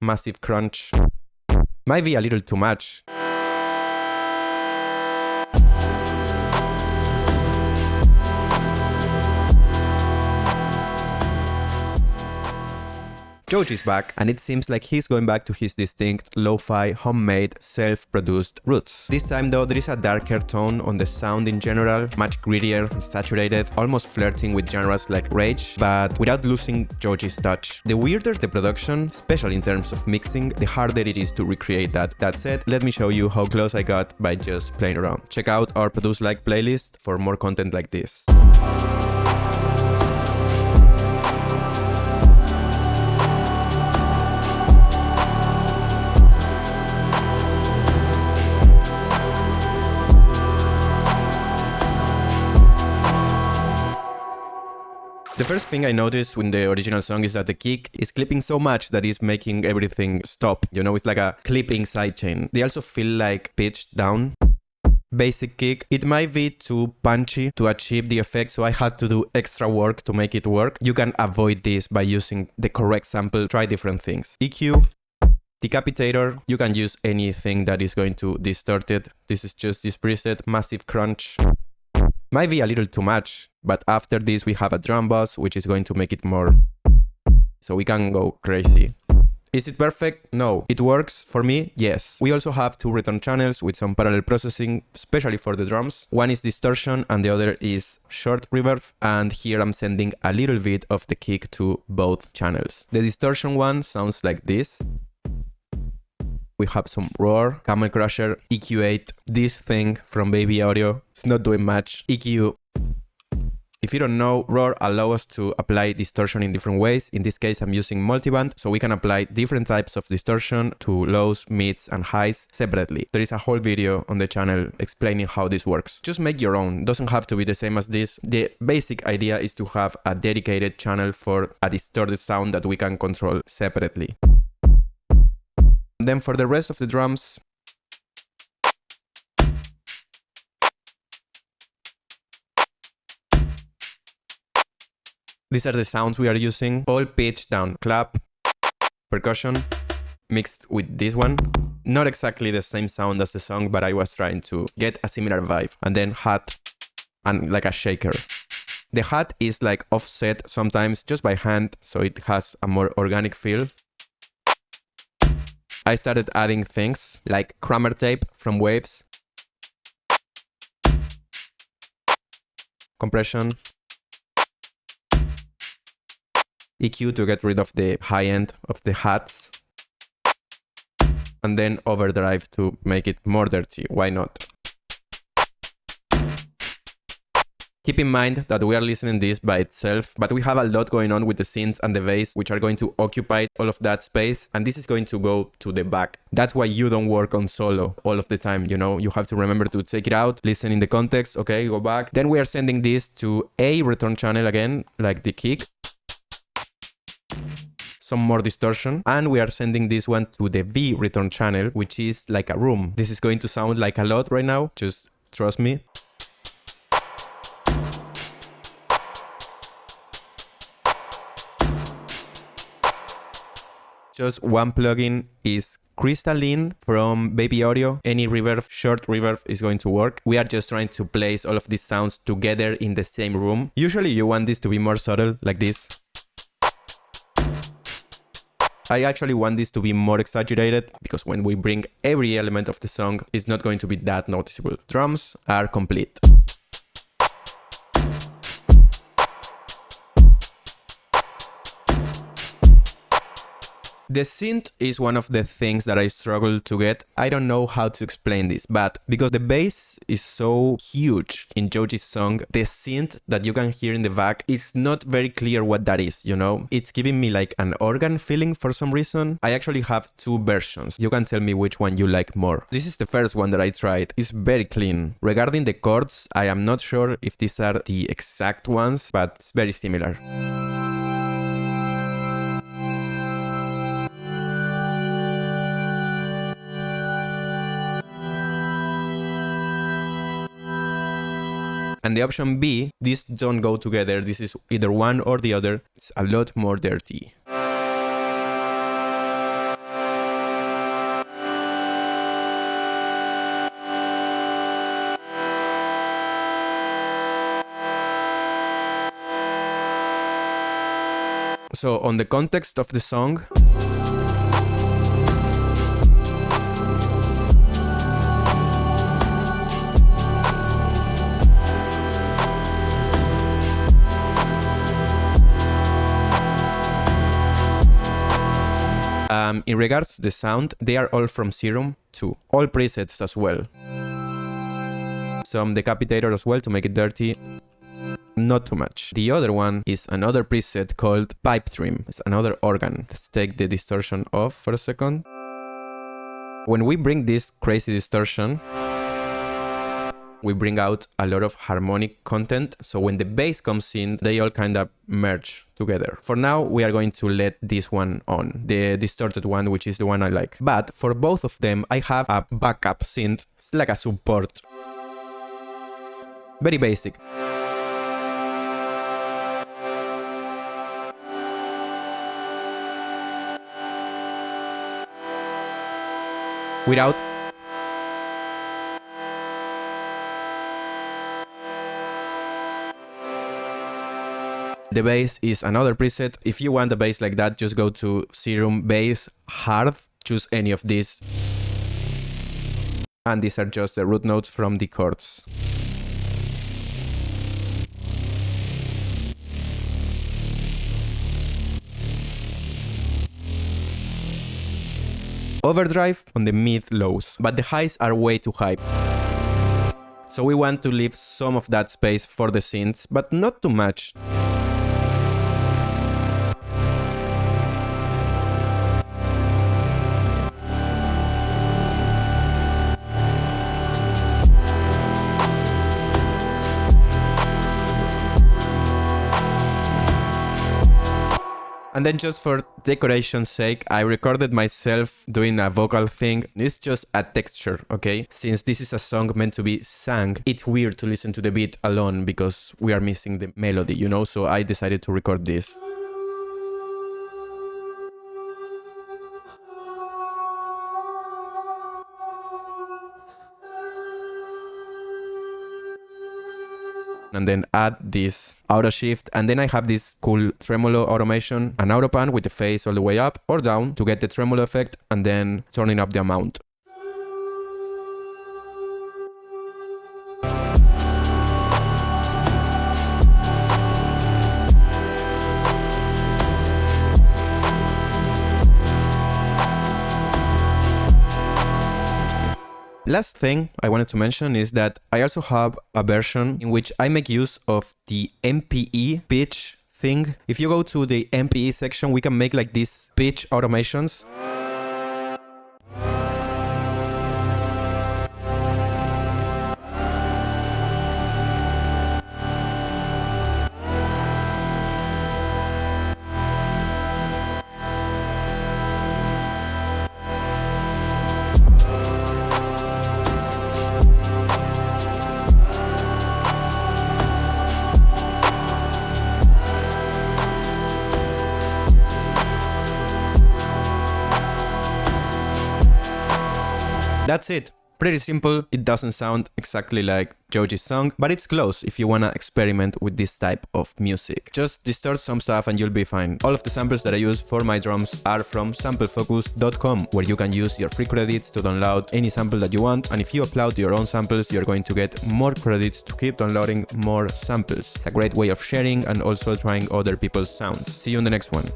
massive crunch. Might be a little too much. Joji's back, and it seems like he's going back to his distinct lo-fi, homemade, self-produced roots. This time though, there is a darker tone on the sound in general, much grittier and saturated, almost flirting with genres like rage, but without losing Joji's touch. The weirder the production, especially in terms of mixing, the harder it is to recreate that. That said, let me show you how close I got by just playing around. Check out our Produce Like playlist for more content like this. The first thing I noticed in the original song is that the kick is clipping so much that it's making everything stop. You know, it's like a clipping sidechain. They also feel like pitched down. Basic kick. It might be too punchy to achieve the effect, so I had to do extra work to make it work. You can avoid this by using the correct sample. Try different things. EQ. Decapitator. You can use anything that is going to distort it. This is just this preset. Massive crunch. Might be a little too much, but after this we have a drum bass, which is going to make it more. So we can go crazy. Is it perfect? No. It works for me? Yes. We also have two return channels with some parallel processing, especially for the drums. One is distortion and the other is short reverb, and here I'm sending a little bit of the kick to both channels. The distortion one sounds like this. We have some roar, Camel Crusher, EQ8, this thing from Baby Audio. It's not doing much. EQ. If you don't know, roar allows us to apply distortion in different ways. In this case, I'm using multiband, so we can apply different types of distortion to lows, mids, and highs separately. There is a whole video on the channel explaining how this works. Just make your own. It doesn't have to be the same as this. The basic idea is to have a dedicated channel for a distorted sound that we can control separately. Then for the rest of the drums, these are the sounds we are using, all pitched down. Clap, percussion, mixed with this one. Not exactly the same sound as the song, but I was trying to get a similar vibe. And then hat and like a shaker. The hat is like offset sometimes just by hand, so it has a more organic feel. I started adding things like Kramer tape from Waves, compression, EQ to get rid of the high end of the hats, and then overdrive to make it more dirty. Why not? Keep in mind that we are listening this by itself, but we have a lot going on with the synths and the bass, which are going to occupy all of that space, and this is going to go to the back. That's why you don't work on solo all of the time, you know? You have to remember to take it out, listen in the context, okay, go back. Then we are sending this to a return channel again, like the kick. Some more distortion, and we are sending this one to the B return channel, which is like a room. This is going to sound like a lot right now, just trust me. Just one plugin is Crystalline from Baby Audio. Any reverb, short reverb is going to work. We are just trying to place all of these sounds together in the same room. Usually you want this to be more subtle, like this. I actually want this to be more exaggerated, because when we bring every element of the song, it's not going to be that noticeable. Drums are complete. The synth is one of the things that I struggle to get. I don't know how to explain this, but because the bass is so huge in Joji's song, the synth that you can hear in the back is not very clear what that is, you know? It's giving me like an organ feeling for some reason. I actually have two versions. You can tell me which one you like more. This is the first one that I tried. It's very clean. Regarding the chords, I am not sure if these are the exact ones, but it's very similar. And the option B, these don't go together. This is either one or the other. It's a lot more dirty. So on the context of the song, in regards to the sound, they are all from Serum too. All presets as well. Some decapitator as well to make it dirty. Not too much. The other one is another preset called Pipe Trim. It's another organ. Let's take the distortion off for a second. When we bring this crazy distortion, we bring out a lot of harmonic content. So when the bass comes in, they all kind of merge together. For now, we are going to let this one on, the distorted one, which is the one I like. But for both of them, I have a backup synth. It's like a support. Very basic. Without the bass is another preset. If you want a bass like that, just go to Serum Bass Hard, choose any of these. And these are just the root notes from the chords. Overdrive on the mid-lows, but the highs are way too high. So we want to leave some of that space for the synths, but not too much. And then just for decoration's sake, I recorded myself doing a vocal thing. It's just a texture, okay? Since this is a song meant to be sang, it's weird to listen to the beat alone because we are missing the melody, you know? So I decided to record this. And then add this auto shift, and then I have this cool tremolo automation, an auto pan with the phase all the way up or down to get the tremolo effect, and then turning up the amount. Last thing I wanted to mention is that I also have a version in which I make use of the MPE pitch thing. If you go to the MPE section, we can make like these pitch automations. That's it. Pretty simple. It doesn't sound exactly like Joji's song, but it's close if you wanna experiment with this type of music. Just distort some stuff and you'll be fine. All of the samples that I use for my drums are from samplefocus.com, where you can use your free credits to download any sample that you want, and if you upload your own samples, you're going to get more credits to keep downloading more samples. It's a great way of sharing and also trying other people's sounds. See you in the next one.